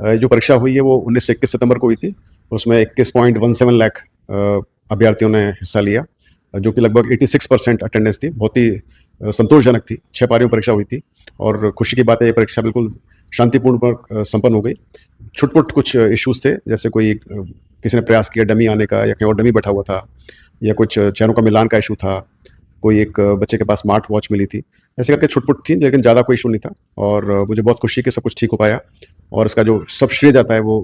जो परीक्षा हुई है वो 19 से 21 सितंबर को हुई थी। उसमें 21.17 लाख अभ्यर्थियों ने हिस्सा लिया, जो कि लगभग 86% अटेंडेंस थी। बहुत ही संतोषजनक थी। 6 पारियों में परीक्षा हुई थी और खुशी की बात है ये परीक्षा बिल्कुल शांतिपूर्ण पर संपन्न हो गई। छुटपुट कुछ इश्यूज थे, जैसे कोई किसी ने प्रयास किया डमी आने का या कहीं और डमी बैठा हुआ था, या कुछ चेहरों का मिलान का इशू था, कोई एक बच्चे के पास स्मार्ट वॉच मिली थी। ऐसे करके छुटपुट थी, लेकिन ज़्यादा कोई इशू नहीं था और मुझे बहुत खुशी है कि सब कुछ ठीक हो पाया। और इसका जो सब श्रेय जाता है वो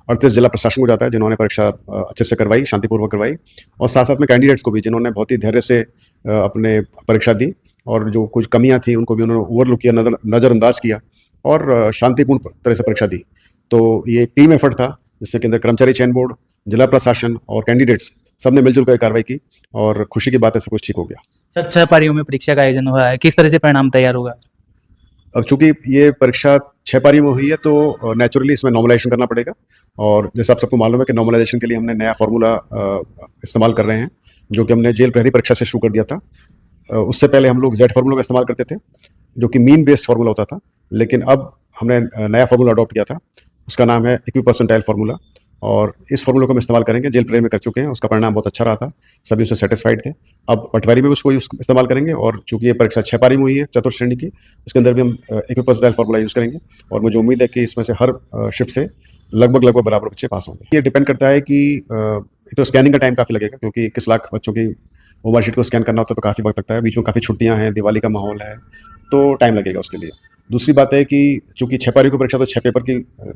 38 जिला प्रशासन को जाता है, जिन्होंने परीक्षा अच्छे से करवाई, शांतिपूर्वक करवाई, और साथ साथ में कैंडिडेट्स को भी, जिन्होंने बहुत ही धैर्य से अपने परीक्षा दी और जो कुछ कमियां थी उनको भी उन्होंने ओवरलुक किया, नज़रअंदाज किया और शांतिपूर्ण तरह से परीक्षा दी। तो ये एक टीम एफर्ट था, जिसके अंदर कर्मचारी चयन बोर्ड, जिला प्रशासन और कैंडिडेट्स सब ने मिलजुल कर कार्रवाई की और खुशी की बात है सब कुछ ठीक हो गया। सर 6 पारियों में परीक्षा का आयोजन हुआ है, किस तरह से परिणाम तैयार होगा? अब चूंकि ये परीक्षा 6 पारी में हुई है तो नेचुरली इसमें नॉर्मलाइजेशन करना पड़ेगा, और जैसे आप सबको मालूम है कि नॉर्मलाइजेशन के लिए हमने नया फार्मूला इस्तेमाल कर रहे हैं, जो कि हमने जेल प्रहरी परीक्षा से शुरू कर दिया था। उससे पहले हम लोग जेड फार्मूला का इस्तेमाल करते थे, जो कि मीन बेस्ड फार्मूला होता था, लेकिन अब हमने नया फार्मूला अडॉप्ट किया था। उसका नाम है इक्विपर्सेंटाइल फार्मूला, और इस फार्मूले को हम इस्तेमाल करेंगे। जेल प्रहरी में कर चुके हैं, उसका परिणाम बहुत अच्छा रहा था, सभी उससे सेटिस्फाइड थे। अब पटवारी में उसको इस्तेमाल करेंगे, और चूंकि ये परीक्षा 6 पारी में हुई है चतुर्थ श्रेणी की, इसके अंदर भी हम इक्विपर्सेंटाइल फार्मूला यूज़ करेंगे, और मुझे उम्मीद है कि इसमें से हर शिफ्ट से लगभग बराबर बच्चे पास होंगे। ये डिपेंड करता है कि तो स्कैनिंग का टाइम काफ़ी लगेगा, क्योंकि 21 लाख बच्चों की ओवर शीट को स्कैन करना होता है तो काफ़ी वक्त लगता है। बीच में काफ़ी छुट्टियां हैं, दिवाली का माहौल है, तो टाइम लगेगा उसके लिए। दूसरी बात है कि चूंकि 6 पारी की परीक्षा, तो 6 पेपर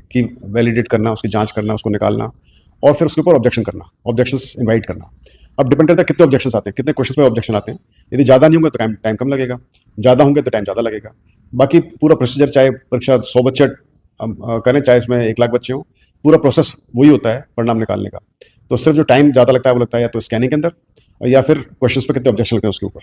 की वैलिडेट करना, उसकी जांच करना, उसको निकालना, और फिर उसके ऊपर ऑब्जेक्शन करना, ऑब्जेक्शंस इनवाइट करना। अब डिपेंड करता है कितने ऑब्जेक्शंस आते हैं, कितने क्वेश्चन पे ऑब्जेक्शन आते हैं। यदि ज़्यादा नहीं होंगे तो टाइम कम लगेगा, ज़्यादा होंगे तो टाइम ज़्यादा लगेगा। बाकी पूरा प्रोसीजर, चाहे परीक्षा 100 बच्चे करें, चाहे इसमें 1 लाख बच्चे हों, पूरा प्रोसेस वही होता है परिणाम निकालने का। तो सिर्फ जो टाइम ज़्यादा लगता है वो लगता है या तो स्कैनिंग के अंदर, या फिर क्वेश्चन पे कितने ऑब्जेक्शन लगते हैं उसके ऊपर।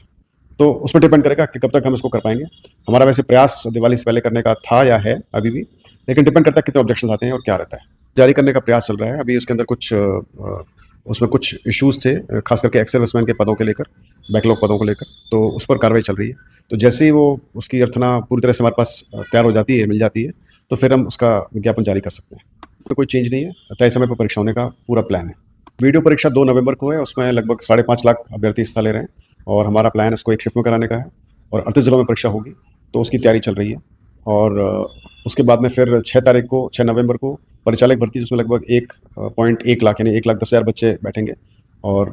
तो उस पर डिपेंड करेगा कि कब तक हम इसको कर पाएंगे। हमारा वैसे प्रयास दिवाली से पहले करने का था या है अभी भी, लेकिन डिपेंड करता है कितने ऑब्जेक्शन आते हैं और क्या रहता है। जारी करने का प्रयास चल रहा है अभी। उसके अंदर कुछ उसमें कुछ इश्यूज थे, खास करके एक्स सर्विसमैन के पदों के लेकर, बैकलॉग पदों को लेकर, तो उस पर कार्रवाई चल रही है। तो जैसे ही वो उसकी अर्थना पूरी तरह से हमारे पास तैयार हो जाती है, मिल जाती है, तो फिर हम उसका विज्ञापन जारी कर सकते हैं। तो कोई चेंज नहीं है, तय समय पर परीक्षा होने का पूरा प्लान है। वीडियो परीक्षा 2 नवंबर को है, उसमें लगभग 5.5 लाख अभ्यर्थी हिस्सा ले रहे हैं, और हमारा प्लान इसको एक शिफ्ट में कराने का है, और 38 जिलों में परीक्षा होगी, तो उसकी तैयारी चल रही है। और उसके बाद में फिर 6 नवंबर को परिचालक भर्ती, जिसमें लगभग 1.1 लाख यानी 1,10,000 बच्चे बैठेंगे, और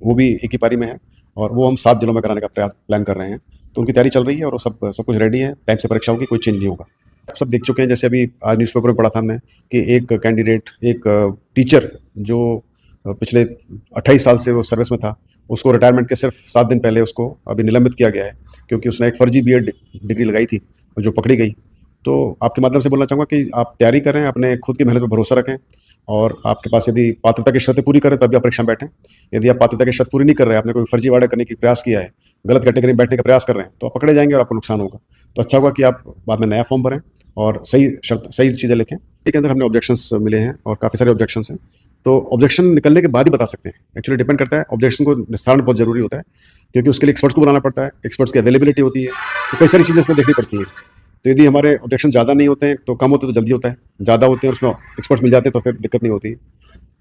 वो भी एक ही पारी में है, और वो हम 7 जिलों में कराने का प्लान कर रहे हैं। तो उनकी तैयारी चल रही है और सब कुछ रेडी है। टाइम से परीक्षा होगी, कोई चेंज नहीं होगा। आप सब देख चुके हैं, जैसे अभी आज न्यूज़पेपर में पढ़ा था हमने कि एक कैंडिडेट, एक टीचर जो पिछले 28 साल से वो सर्विस में था, उसको रिटायरमेंट के सिर्फ 7 दिन पहले उसको अभी निलंबित किया गया है, क्योंकि उसने एक फर्जी बीएड डिग्री लगाई थी जो पकड़ी गई। तो आपके माध्यम से बोलना चाहूँगा कि आप तैयारी करें, अपने खुद की मेहनत पर भरोसा रखें, और आपके पास यदि पात्रता की शर्तें पूरी करें तभी आप परीक्षा में बैठें। यदि आप पात्रता की शर्त पूरी नहीं कर रहे हैं, आपने कोई फर्जीवाड़ा करने की प्रयास किया है, गलत कैटेगरी में बैठने का प्रयास कर रहे हैं, तो आप पकड़े जाएंगे और आपको नुकसान होगा। तो अच्छा होगा कि आप बाद में नया फॉर्म भरें और सही चीज़ें लिखें। इसके अंदर हमने ऑब्जेक्शंस मिले हैं और काफ़ी सारे ऑब्जेक्शंस हैं, तो ऑब्जेक्शन निकलने के बाद ही बता सकते हैं। एक्चुअली डिपेंड करता है, ऑब्जेक्शन को निस्तारण बहुत जरूरी होता है, क्योंकि उसके लिए एक्सपर्ट्स को बनाना पड़ता है, एक्सपर्ट्स की अवेलेबिलिटी होती है, तो कई सारी चीज़ें इसमें देखनी पड़ती है। तो यदि हमारे ऑब्जेक्शन ज़्यादा नहीं होते हैं तो कम होते तो जल्दी होता है, ज़्यादा होते हैं और उसमें एक्सपर्ट्स मिल जाते हैं तो फिर दिक्कत नहीं होती है।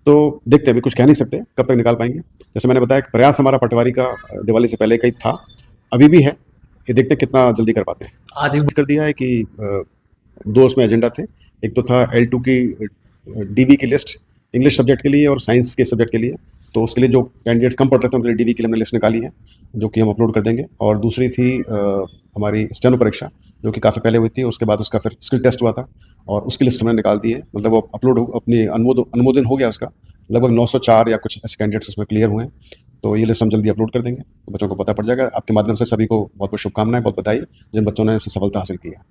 तो देखते हैं, अभी कुछ कह नहीं सकते कब तक निकाल पाएंगे। जैसे मैंने बताया, प्रयास हमारा पटवारी का दिवाली से पहले का ही था, अभी भी है, ये देखते हैं कितना जल्दी कर पाते हैं। आज भी कर दिया है कि 2 उसमें एजेंडा थे। एक तो था L2 की डीवी की लिस्ट, इंग्लिश सब्जेक्ट के लिए और साइंस के सब्जेक्ट के लिए। तो उसके लिए जो कैंडिडेट्स कम पढ़ रहे थे उनके लिए डीवी के लिए हमने लिस्ट निकाली है, जो कि हम अपलोड कर देंगे। और दूसरी थी हमारी स्टेनो परीक्षा, जो कि काफ़ी पहले हुई थी, उसके बाद उसका फिर स्किल टेस्ट हुआ था, और उसकी लिस्ट हमने निकाल दी है। मतलब वो अपलोड अपनी अनुमोदन हो गया उसका, लगभग 904 या कुछ ऐसे कैंडिडेट्स उसमें क्लियर हुए हैं। तो ये लिस्ट हम जल्दी अपलोड कर देंगे, तो बच्चों को पता पड़ जाएगा। आपके माध्यम से सभी को बहुत बहुत शुभकामनाएं, बहुत बधाई जिन बच्चों ने उसमें सफलता हासिल की है।